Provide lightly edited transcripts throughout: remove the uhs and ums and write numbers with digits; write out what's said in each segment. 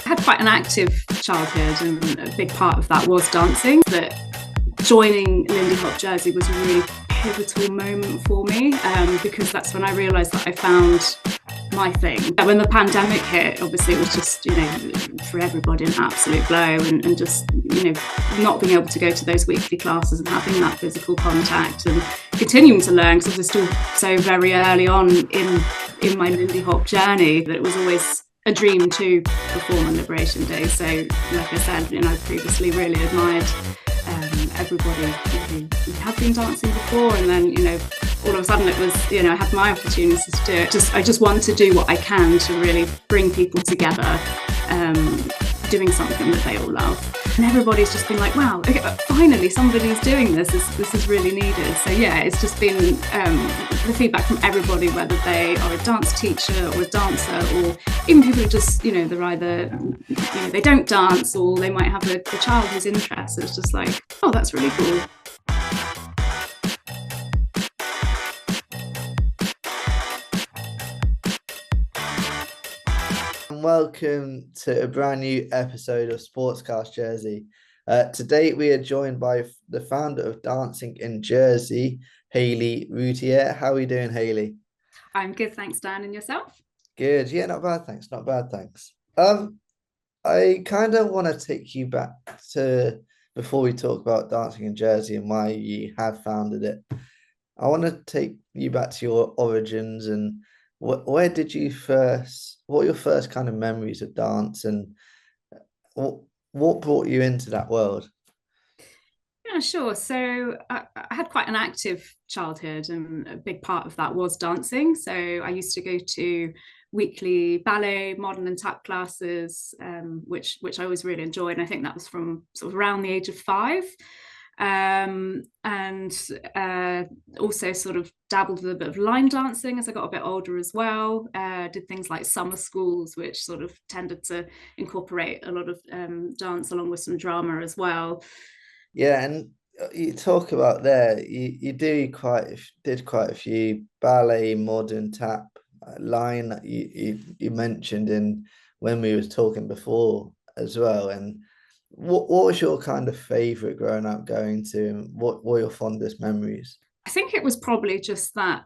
I had quite an active childhood, and a big part of that was dancing. That joining Lindy Hop Jersey was a really pivotal moment for me, because that's when I realised that I found my thing. When the pandemic hit, obviously it was just, for everybody an absolute blow, and just, not being able to go to those weekly classes and having that physical contact and continuing to learn, because I was still so very early on in my Lindy Hop journey, that it was always a dream to perform on Liberation Day. So, like I said, I previously really admired everybody who had been dancing before, and then all of a sudden it was I had my opportunities to do it. I just want to do what I can to really bring people together, doing something that they all love. And everybody's just been like, wow, okay, finally somebody's doing this. This is really needed. So yeah, it's just been the feedback from everybody, whether they are a dance teacher or a dancer, or even people who just, they're either, they don't dance, or they might have a child who's interested. It's just like, oh, that's really cool. Welcome to a brand new episode of Sportscast Jersey. Today we are joined by the founder of Dancing in Jersey, Hayley Routier. How are you doing, Hayley? I'm good, thanks, Dan. And yourself? Good. Yeah, not bad, thanks. Not bad, thanks. I kind of want to take you back to before we talk about Dancing in Jersey and why you have founded it. I want to take you back to your origins and what are your first kind of memories of dance, and what brought you into that world? Yeah, sure. So I had quite an active childhood, and a big part of that was dancing. So I used to go to weekly ballet, modern and tap classes, which I always really enjoyed. And I think that was from sort of around the age of 5. And also sort of dabbled with a bit of line dancing as I got a bit older as well. Did things like summer schools, which sort of tended to incorporate a lot of dance along with some drama as well. Yeah, and you talk about there, you did quite a few ballet, modern, tap, line that you mentioned in when we was talking before as well. And what was your kind of favorite growing up going to, and what were your fondest memories? I think it was probably just that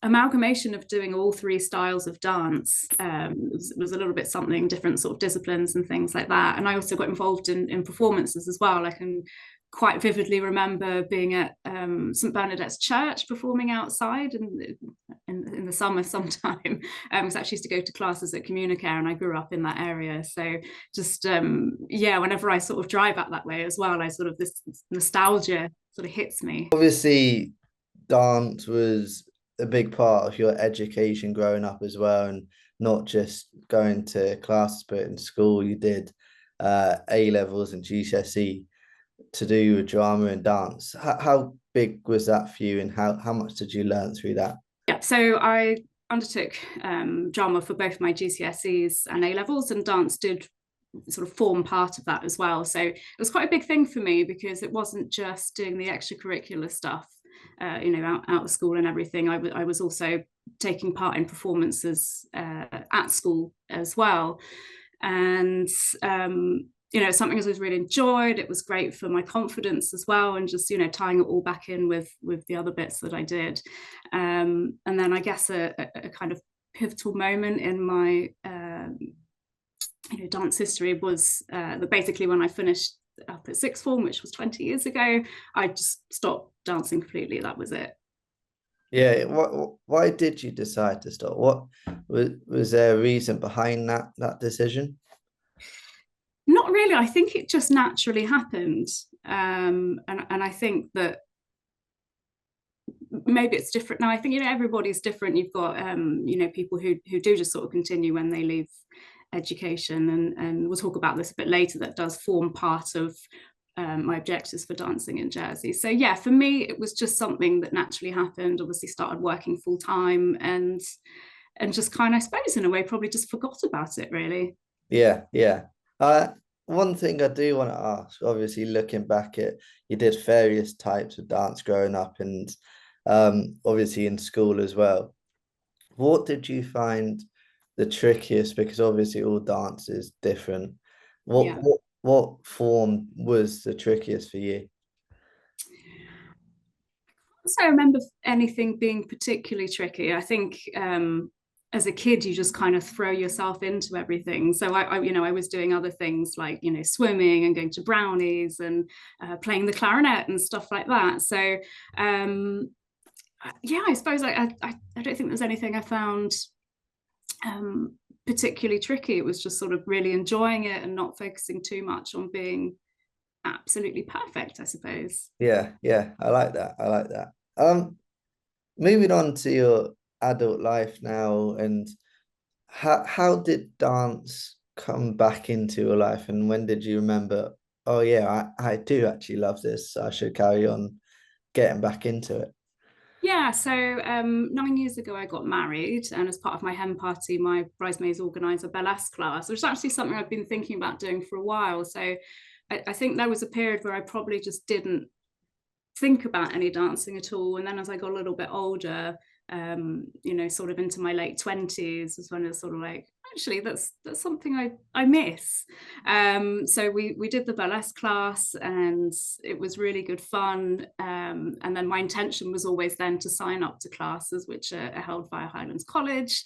amalgamation of doing all 3 styles of dance. Was a little bit something different, sort of disciplines and things like that. And I also got involved in performances as well. I can quite vividly remember being at St Bernadette's Church, performing outside in the summer sometime. Because I actually used to go to classes at Communicare, and I grew up in that area. So just whenever I sort of drive up that way as well, I sort of, this nostalgia sort of hits me. Obviously, dance was a big part of your education growing up as well, and not just going to classes, but in school you did A levels and GCSE to do with drama and dance. How big was that for you, and how much did you learn through that? Yeah, so I undertook drama for both my GCSEs and A levels, and dance did sort of form part of that as well. So it was quite a big thing for me, because it wasn't just doing the extracurricular stuff, out of school and everything. I was also taking part in performances at school as well. And something I was really enjoyed. It was great for my confidence as well, and just tying it all back in with the other bits that I did. And then I guess a kind of pivotal moment in my dance history was that basically when I finished up at sixth form, which was 20 years ago, I just stopped dancing completely. That was it. Yeah, why did you decide to stop? What was there a reason behind that decision? Not really. I think it just naturally happened. And I think that maybe it's different now. I think everybody's different. You've got people who do just sort of continue when they leave education, and we'll talk about this a bit later. That does form part of my objectives for Dancing in Jersey. So yeah, for me it was just something that naturally happened. Obviously started working full time, and just kind of, I suppose in a way, probably just forgot about it really. Yeah. One thing I do want to ask, obviously looking back at, you did various types of dance growing up, and obviously in school as well. What did you find the trickiest? Because obviously all dance is different. What Yeah. what what form was the trickiest for you? So I remember anything being particularly tricky. I think as a kid, you just kind of throw yourself into everything. So I was doing other things like, swimming and going to brownies and playing the clarinet and stuff like that. So yeah, I suppose I don't think there's anything I found particularly tricky. It was just sort of really enjoying it and not focusing too much on being absolutely perfect, I suppose. Yeah, yeah, I like that. I like that. Moving on to your adult life now, and how did dance come back into your life, and when did you remember, oh yeah, I do actually love this, so I should carry on getting back into it? Yeah, so 9 years ago, I got married, and as part of my hen party, my bridesmaids organised a burlesque class, which is actually something I've been thinking about doing for a while. So I think there was a period where I probably just didn't think about any dancing at all. And then as I got a little bit older, sort of into my late 20s, is when I was sort of like, actually, that's something I miss. So we did the burlesque class, and it was really good fun. And then my intention was always then to sign up to classes which are held via Highlands College.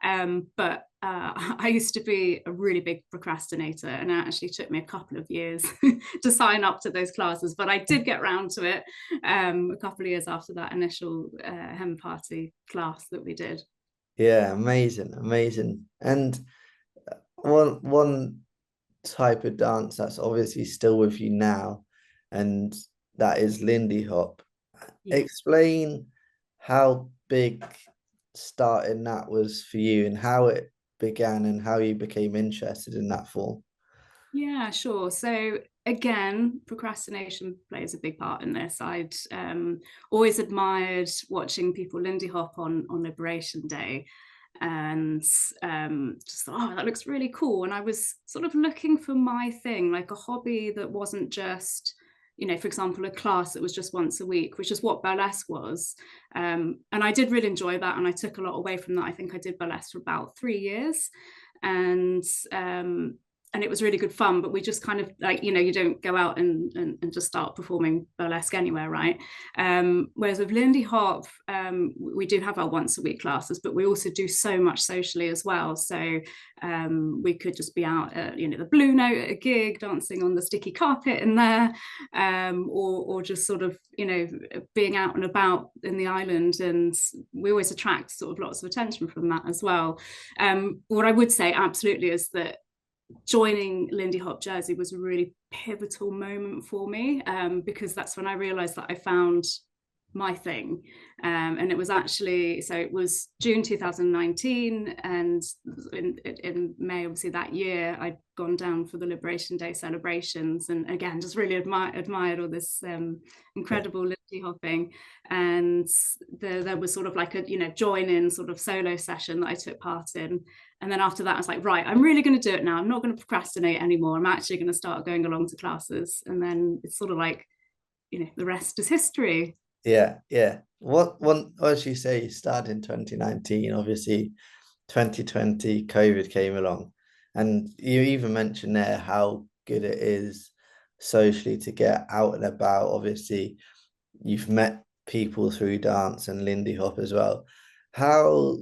But I used to be a really big procrastinator, and it actually took me a couple of years to sign up to those classes. But I did get round to it a couple of years after that initial hen party class that we did. Yeah, amazing, amazing. And one type of dance that's obviously still with you now, and that is Lindy Hop. Yeah. Explain how big starting that was for you, and how it began, and how you became interested in that form. Yeah, sure. So again, procrastination plays a big part in this. I'd always admired watching people Lindy Hop on Liberation Day, and just thought, oh, that looks really cool. And I was sort of looking for my thing, like a hobby that wasn't just, for example, a class that was just once a week, which is what burlesque was. And I did really enjoy that, and I took a lot away from that. I think I did burlesque for about 3 years, and um, and it was really good fun. But we just kind of like, you don't go out and just start performing burlesque anywhere, right? Whereas with Lindy Hop, we do have our once a week classes, but we also do so much socially as well. So we could just be out at, the Blue Note at a gig, dancing on the sticky carpet in there, or just sort of, being out and about in the island. And we always attract sort of lots of attention from that as well. What I would say absolutely is that joining Lindy Hop Jersey was a really pivotal moment for me, because that's when I realized that I found my thing. And it was actually, so it was June 2019, and in May, obviously, that year, I'd gone down for the Liberation Day celebrations, and again, just really admired all this Yeah, incredible Lindy hopping. And there was sort of like a, join in sort of solo session that I took part in. And then after that, I was like, right, I'm really going to do it now. I'm not going to procrastinate anymore. I'm actually going to start going along to classes. And then it's sort of like, the rest is history. yeah, yeah. What one, as you say, you started in 2019, obviously 2020 COVID came along, and you even mentioned there how good it is socially to get out and about. Obviously, you've met people through dance and Lindy Hop as well. How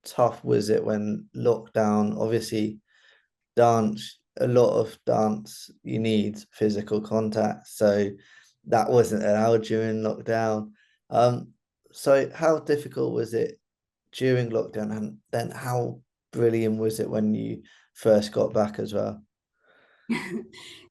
tough was it when lockdown? Obviously, dance, a lot of dance, you need physical contact, so that wasn't allowed during lockdown. So how difficult was it during lockdown, and then how brilliant was it when you first got back as well?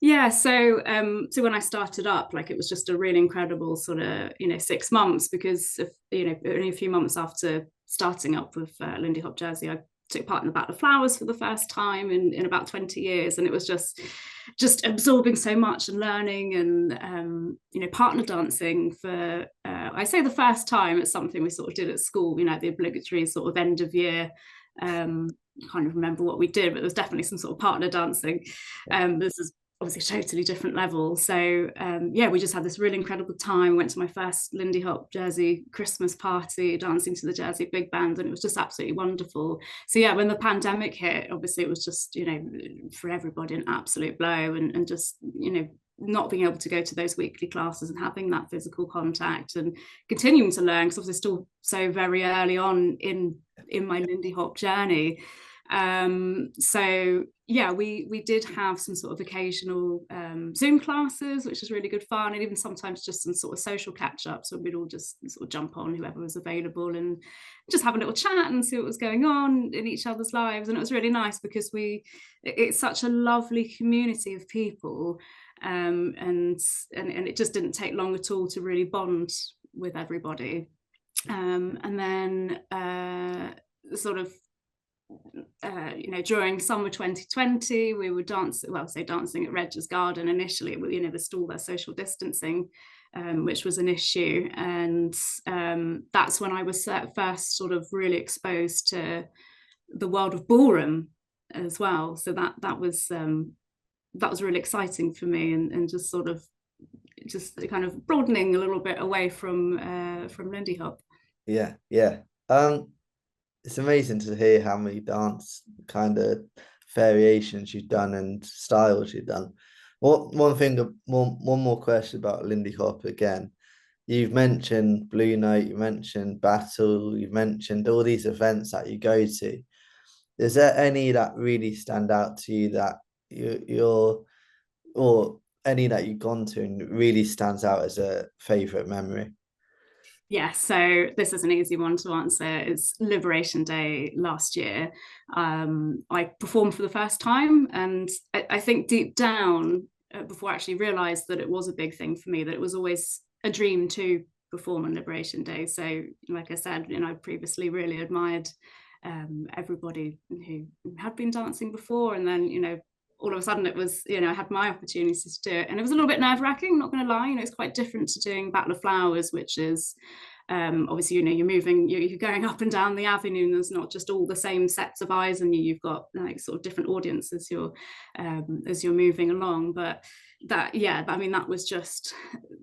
Yeah, so when I started up, like, it was just a really incredible sort of 6 months, because of, only a few months after starting up with Lindy Hop Jersey, I took part in the Battle of Flowers for the first time in about 20 years, and it was just absorbing so much and learning, and partner dancing for I say the first time. It's something we sort of did at school, the obligatory sort of end of year. I can't even remember what we did, but there's definitely some sort of partner dancing. This is obviously a totally different level. So yeah, we just had this really incredible time. Went to my first Lindy Hop Jersey Christmas party, dancing to the Jersey Big Band, and it was just absolutely wonderful. So yeah, when the pandemic hit, obviously it was just, you know, for everybody an absolute blow, and just, you know, not being able to go to those weekly classes and having that physical contact and continuing to learn, because obviously still so very early on in my Lindy Hop journey. So yeah, we did have some sort of occasional Zoom classes, which was really good fun, and even sometimes just some sort of social catch-ups where we'd all just sort of jump on, whoever was available, and just have a little chat and see what was going on in each other's lives. And it was really nice because it's such a lovely community of people, and it just didn't take long at all to really bond with everybody. And then sort of you know, during summer 2020, we were dancing at Regis Garden initially. You know, there's still their social distancing, which was an issue, and that's when I was first sort of really exposed to the world of ballroom as well. So that was really exciting for me, and just sort of just kind of broadening a little bit away from Lindy Hop. Yeah, yeah. It's amazing to hear how many dance kind of variations you've done and styles you've done. One more question about Lindy Hop again. You've mentioned Blue Note, you mentioned Battle, you've mentioned all these events that you go to. Is there any that really stand out to you that you're or any that you've gone to and really stands out as a favorite memory? Yeah, so this is an easy one to answer. It's Liberation Day last year. I performed for the first time, and I think deep down, before I actually realised that it was a big thing for me, that it was always a dream to perform on Liberation Day. So, like I said, you know, I previously really admired everybody who had been dancing before, and then, you know, all of a sudden it was, you know, I had my opportunities to do it, and it was a little bit nerve-wracking, not going to lie. You know, it's quite different to doing Battle of Flowers, which is obviously, you know, you're going up and down the avenue, and there's not just all the same sets of eyes on you. You've got like sort of different audience as you're moving along. But that, yeah, I mean, that was just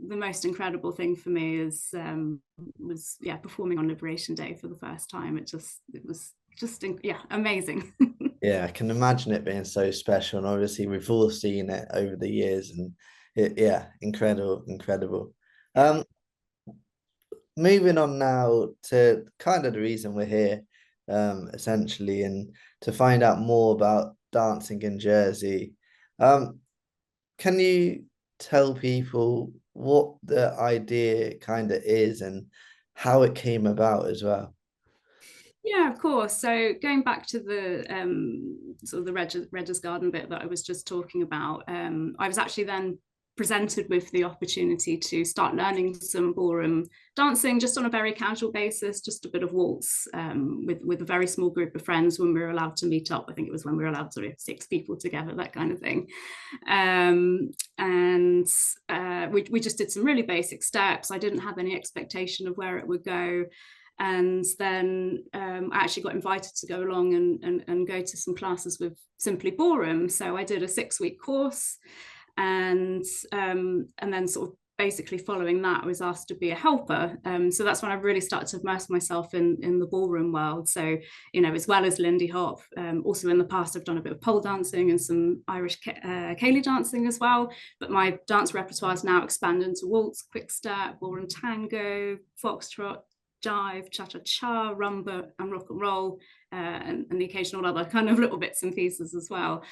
the most incredible thing for me, is was yeah, performing on Liberation Day for the first time. It was just yeah, amazing. Yeah, I can imagine it being so special, and obviously we've all seen it over the years, and yeah, incredible, incredible. Moving on now to kind of the reason we're here, essentially, and to find out more about dancing in Jersey. Can you tell people what the idea kind of is and how it came about as well? Yeah, of course. So going back to the sort of the Regis Garden bit that I was just talking about, I was actually then presented with the opportunity to start learning some ballroom dancing just on a very casual basis, just a bit of waltz, with a very small group of friends when we were allowed to meet up. I think it was when we were allowed to have 6 people together, that kind of thing. And we just did some really basic steps. I didn't have any expectation of where it would go. And then I actually got invited to go along and go to some classes with Simply Ballroom. So I did a 6-week course, and then sort of basically following that, I was asked to be a helper. So that's when I really started to immerse myself in the ballroom world. So, you know, as well as Lindy Hop, also in the past, I've done a bit of pole dancing and some Irish Hayley dancing as well. But my dance repertoire is now expanded into waltz, quick step, ballroom tango, foxtrot, jive, cha-cha-cha, rumba, and rock and roll, and the occasional other kind of little bits and pieces as well.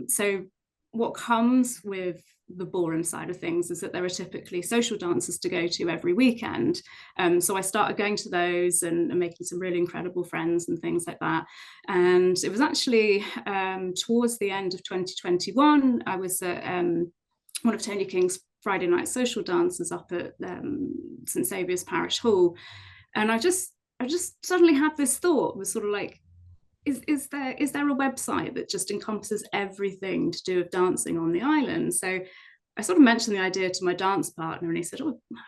So what comes with the ballroom side of things is that there are typically social dances to go to every weekend. So I started going to those and making some really incredible friends and things like that. And it was actually towards the end of 2021, I was at one of Tony King's Friday night social dances up at St Saviour's Parish Hall, and I just suddenly had this thought, was sort of like, is there a website that just encompasses everything to do with dancing on the island? So I sort of mentioned the idea to my dance partner, and he said, "Oh, I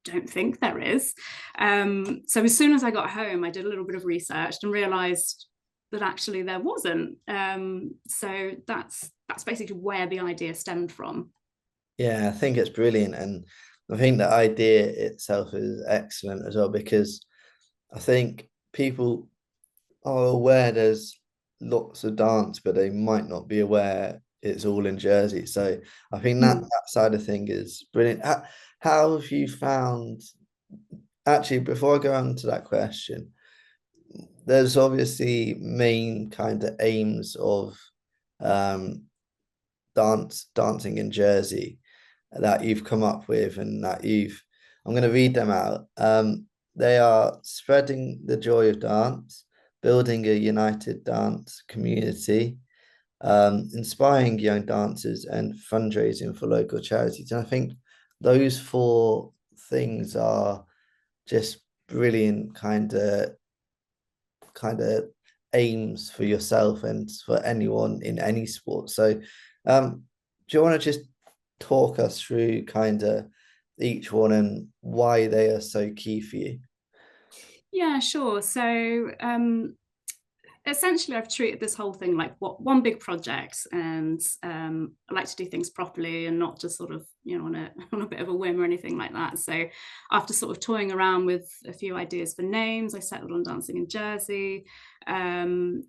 don't think there is." So as soon as I got home, I did a little bit of research and realised that actually there wasn't. So that's basically where the idea stemmed from. Yeah, I think it's brilliant. And I think the idea itself is excellent as well, because I think people are aware there's lots of dance, but they might not be aware it's all in Jersey. So I think that Mm. that side of thing is brilliant. How have you found, actually, before I go on to that question, there's obviously main kind of aims of um dancing in Jersey that you've come up with and that I'm going to read them out. They are spreading the joy of dance, building a united dance community, inspiring young dancers, and fundraising for local charities. And I think those four things are just brilliant kind of aims for yourself and for anyone in any sport. So, do you want to just talk us through kind of each one and why they are so key for you? Yeah, sure. So essentially, I've treated this whole thing like one big project, and I like to do things properly and not just sort of, on a on a bit of a whim or anything like that. So after sort of toying around with a few ideas for names, I settled on Dancing in Jersey, and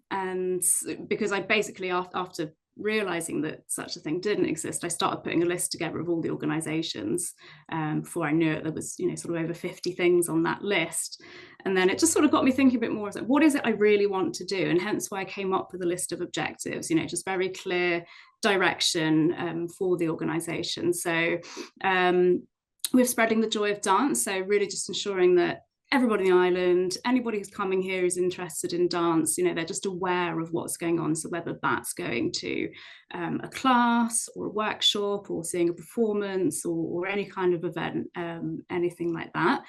because I basically after realizing that such a thing didn't exist, I started putting a list together of all the organizations. Before I knew it, there was sort of over 50 things on that list. And then it just sort of got me thinking a bit more, like, what is it I really want to do? And hence why I came up with a list of objectives, just very clear direction for the organization. So we're spreading the joy of dance. So really just ensuring that everybody in the island, anybody who's coming here is interested in dance, they're just aware of what's going on. So whether that's going to a class or a workshop or seeing a performance or any kind of event, anything like that.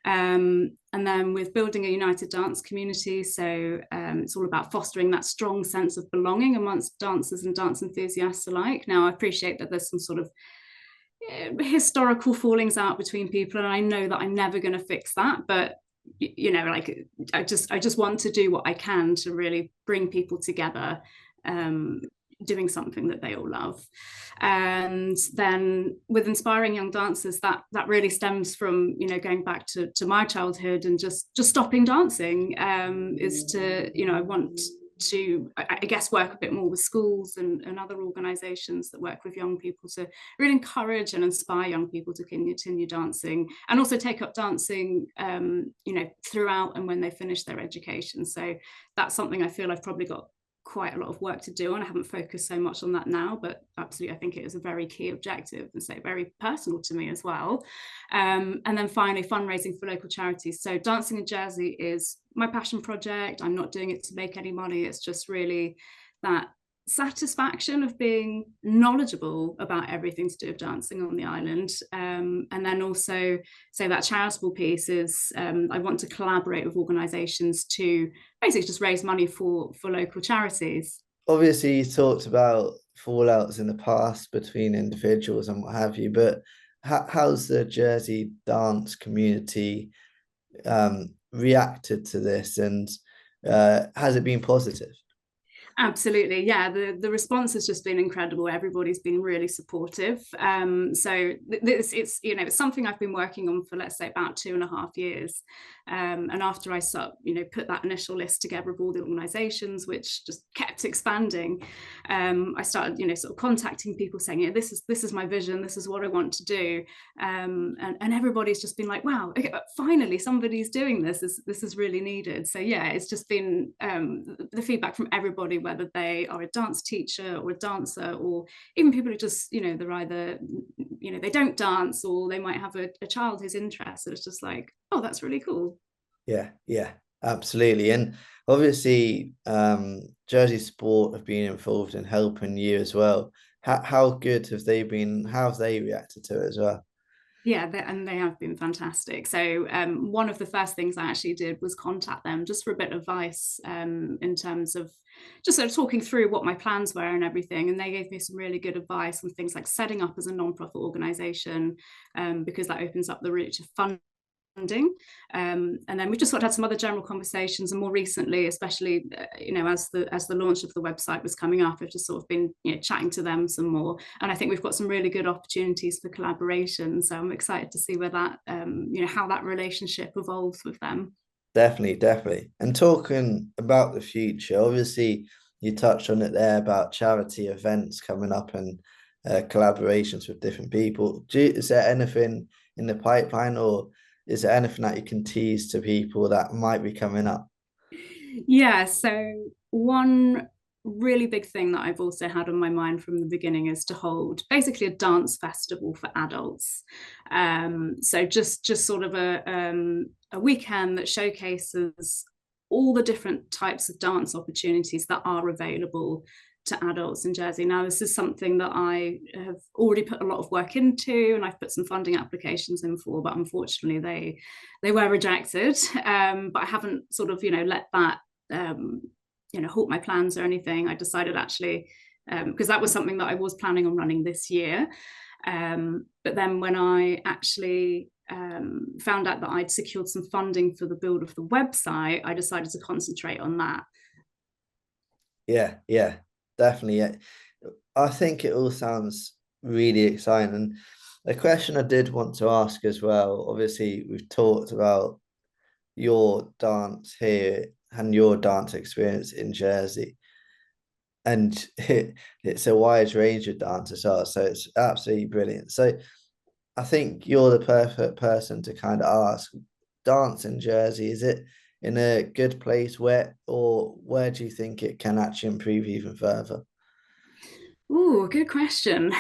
And then with building a united dance community, so it's all about fostering that strong sense of belonging amongst dancers and dance enthusiasts alike. Now, I appreciate that there's some sort of historical fallings out between people, and I know that I'm never going to fix that, but like I just want to do what I can to really bring people together, doing something that they all love. And then with inspiring young dancers, that really stems from going back to my childhood and just stopping dancing, is to I want to, I guess, work a bit more with schools and other organizations that work with young people to really encourage and inspire young people to continue dancing and also take up dancing throughout and when they finish their education. So that's something I feel I've probably got quite a lot of work to do on. I haven't focused so much on that now, but absolutely I think it is a very key objective and so very personal to me as well. And then finally, fundraising for local charities. So Dancing in Jersey is my passion project. I'm not doing it to make any money. It's just really that satisfaction of being knowledgeable about everything to do with dancing on the island. And then also, so that charitable piece is I want to collaborate with organisations to basically just raise money for local charities. Obviously, you talked about fallouts in the past between individuals and what have you, but how's the Jersey dance community reacted to this, and has it been positive? Absolutely, yeah. The response has just been incredible. Everybody's been really supportive. So this it's something I've been working on for, let's say, about 2.5 years. And after I put that initial list together of all the organisations, which just kept expanding, I started sort of contacting people saying, this is my vision, this is what I want to do, and everybody's just been like, wow, okay, finally somebody's doing this. This is really needed. So yeah, it's just been the feedback from everybody, whether they are a dance teacher or a dancer, or even people who just they're either they don't dance, or they might have a child who's interested. It's just like, oh, that's really cool. Yeah, absolutely. And obviously, Jersey Sport have been involved in helping you as well. How good have they been? How have they reacted to it as well? Yeah, and they have been fantastic. So one of the first things I actually did was contact them just for a bit of advice, in terms of just sort of talking through what my plans were and everything. And they gave me some really good advice on things like setting up as a non-profit organization, because that opens up the route to and then we've just sort of had some other general conversations, and more recently, especially as the launch of the website was coming up, I've just sort of been chatting to them some more, and I think we've got some really good opportunities for collaboration. So I'm excited to see where that how that relationship evolves with them. Definitely. And talking about the future, obviously you touched on it there about charity events coming up and collaborations with different people. Is there anything in the pipeline, or is there anything that you can tease to people that might be coming up? Yeah, so one really big thing that I've also had on my mind from the beginning is to hold basically a dance festival for adults. So just sort of a weekend that showcases all the different types of dance opportunities that are available to adults in Jersey. Now, this is something that I have already put a lot of work into, and I've put some funding applications in for, but unfortunately they were rejected. But I haven't sort of let that halt my plans or anything. I decided actually, because that was something that I was planning on running this year. But then when I actually found out that I'd secured some funding for the build of the website, I decided to concentrate on that. Yeah, definitely. Yeah. I think it all sounds really exciting. And a question I did want to ask as well, obviously we've talked about your dance here and your dance experience in Jersey. And it's a wide range of dance as well. So it's absolutely brilliant. So I think you're the perfect person to kind of ask, dance in Jersey, is it in a good place, where do you think it can actually improve even further? Oh, good question.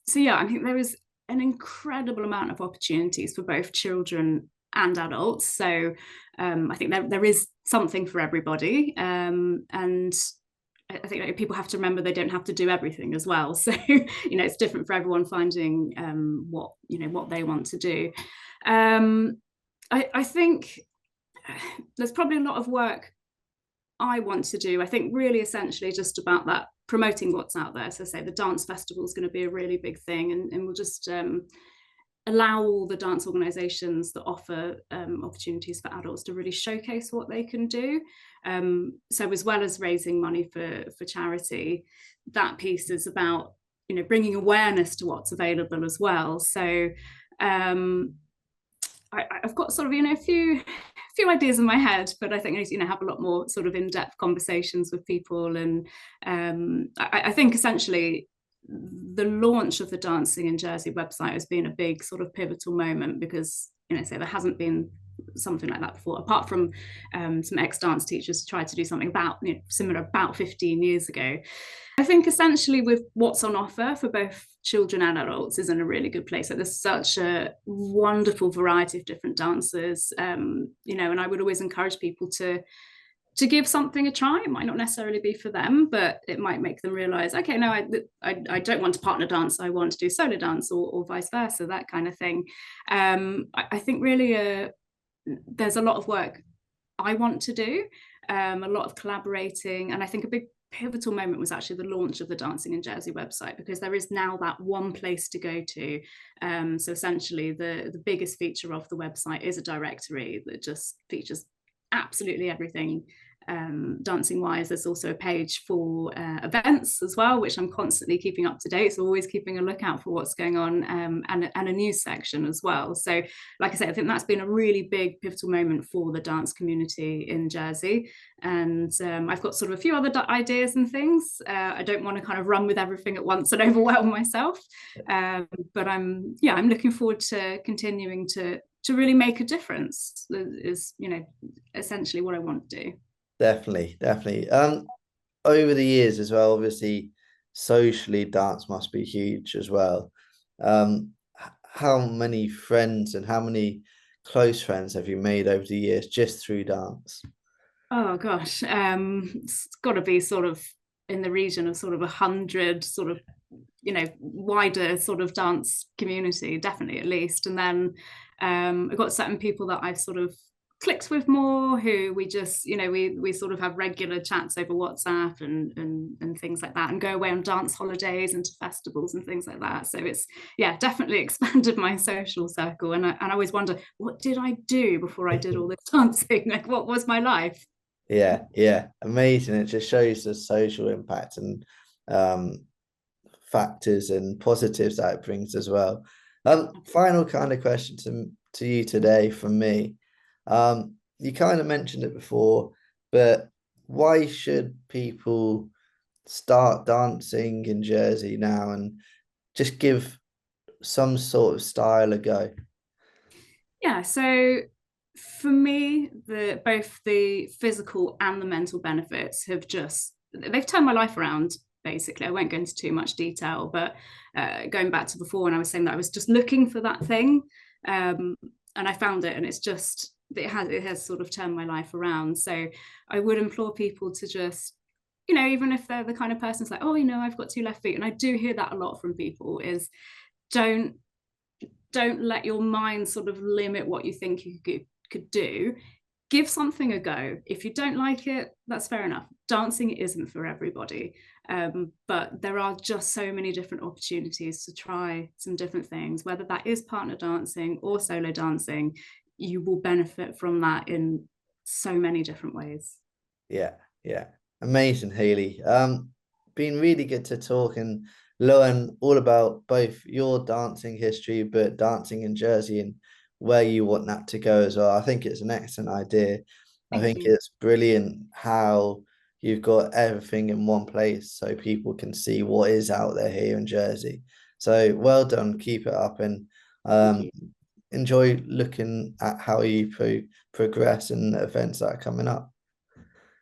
So yeah, I think there is an incredible amount of opportunities for both children and adults. So I think there is something for everybody. And I think people have to remember they don't have to do everything as well. So it's different for everyone finding what they want to do. I think there's probably a lot of work I want to do. I think really essentially just about that, promoting what's out there. So say the dance festival is going to be a really big thing, and we'll just allow all the dance organizations that offer opportunities for adults to really showcase what they can do. So as well as raising money for charity, that piece is about bringing awareness to what's available as well. So I've got sort of a few ideas in my head, but I think I need to have a lot more sort of in-depth conversations with people. And I think essentially the launch of the Dancing in Jersey website has been a big sort of pivotal moment, because so there hasn't been something like that before, apart from some ex-dance teachers tried to do something about similar about 15 years ago. I think essentially with what's on offer for both children and adults is in a really good place. Like there's such a wonderful variety of different dances, and I would always encourage people to give something a try. It might not necessarily be for them, but it might make them realize, okay, no, I don't want to partner dance. I want to do solo dance, or vice versa, that kind of thing. I think really there's a lot of work I want to do, a lot of collaborating. And I think a big pivotal moment was actually the launch of the Dancing in Jersey website, because there is now that one place to go to. So essentially the biggest feature of the website is a directory that just features absolutely everything dancing wise. There's also a page for events as well, which I'm constantly keeping up to date, so always keeping a lookout for what's going on, and a news section as well. So like I said, I think that's been a really big pivotal moment for the dance community in Jersey. And I've got sort of a few other ideas and things. I don't want to kind of run with everything at once and overwhelm myself, but I'm looking forward to continuing to really make a difference, is essentially what I want to do. Definitely. Over the years as well, obviously, socially, dance must be huge as well. How many friends and how many close friends have you made over the years just through dance? Oh gosh, it's got to be sort of in the region of sort of 100, sort of wider sort of dance community, definitely, at least. And then I've got certain people that I've sort of clicked with more, who we just, we sort of have regular chats over WhatsApp and things like that, and go away on dance holidays and to festivals and things like that. So it's, yeah, definitely expanded my social circle. And I always wonder, what did I do before I did all this dancing? Like, what was my life? Yeah, amazing. It just shows the social impact and factors and positives that it brings as well. Final kind of question to you today from me. You kind of mentioned it before, but why should people start dancing in Jersey now and just give some sort of style a go? Yeah, so for me, both the physical and the mental benefits they've turned my life around. Basically, I won't go into too much detail, but going back to before when I was saying that I was just looking for that thing, and I found it, and it has sort of turned my life around. So I would implore people to just, even if they're the kind of person that's like, oh, I've got two left feet, and I do hear that a lot from people, is don't don't let your mind sort of limit what you think you could do. Give something a go. If you don't like it, that's fair enough. Dancing isn't for everybody, but there are just so many different opportunities to try some different things, whether that is partner dancing or solo dancing. You will benefit from that in so many different ways. Yeah, amazing, Hayley. Been really good to talk and learn all about both your dancing history, but dancing in Jersey and where you want that to go as well. I think it's an excellent idea. I Thank think you. it's brilliant how you've got everything in one place so people can see what is out there here in Jersey. So well done, keep it up, and Thank um, you. enjoy looking at how you progress and the events that are coming up.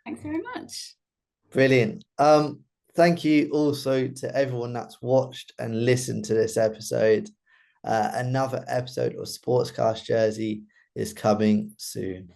Thanks very much. Brilliant. Thank you also to everyone that's watched and listened to this episode. Another episode of Sportscast Jersey is coming soon.